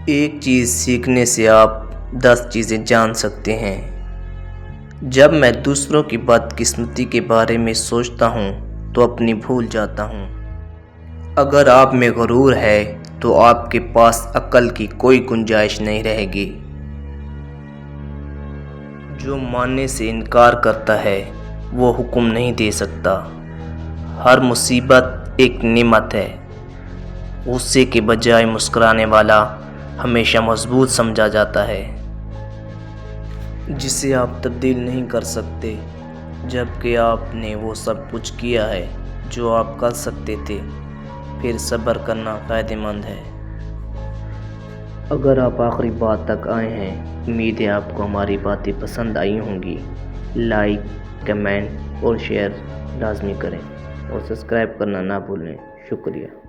ایک چیز سیکھنے سے آپ 10 چیزیں جان سکتے ہیں۔ جب میں دوسروں کی بدقسمتی کے بارے میں سوچتا ہوں تو اپنی بھول جاتا ہوں۔ اگر آپ میں غرور ہے تو آپ کے پاس عقل کی کوئی گنجائش نہیں رہے گی۔ جو ماننے سے انکار کرتا ہے وہ حکم نہیں دے سکتا۔ ہر مصیبت ایک نعمت ہے۔ غصے کے بجائے مسکرانے والا ہمیشہ مضبوط سمجھا جاتا ہے۔ جسے آپ تبدیل نہیں کر سکتے جبکہ آپ نے وہ سب کچھ کیا ہے جو آپ کر سکتے تھے، پھر صبر کرنا فائدہ مند ہے۔ اگر آپ آخری بات تک آئے ہیں، امید ہے آپ کو ہماری باتیں پسند آئی ہوں گی۔ لائک، کمنٹ اور شیئر لازمی کریں اور سبسکرائب کرنا نہ بھولیں۔ شکریہ۔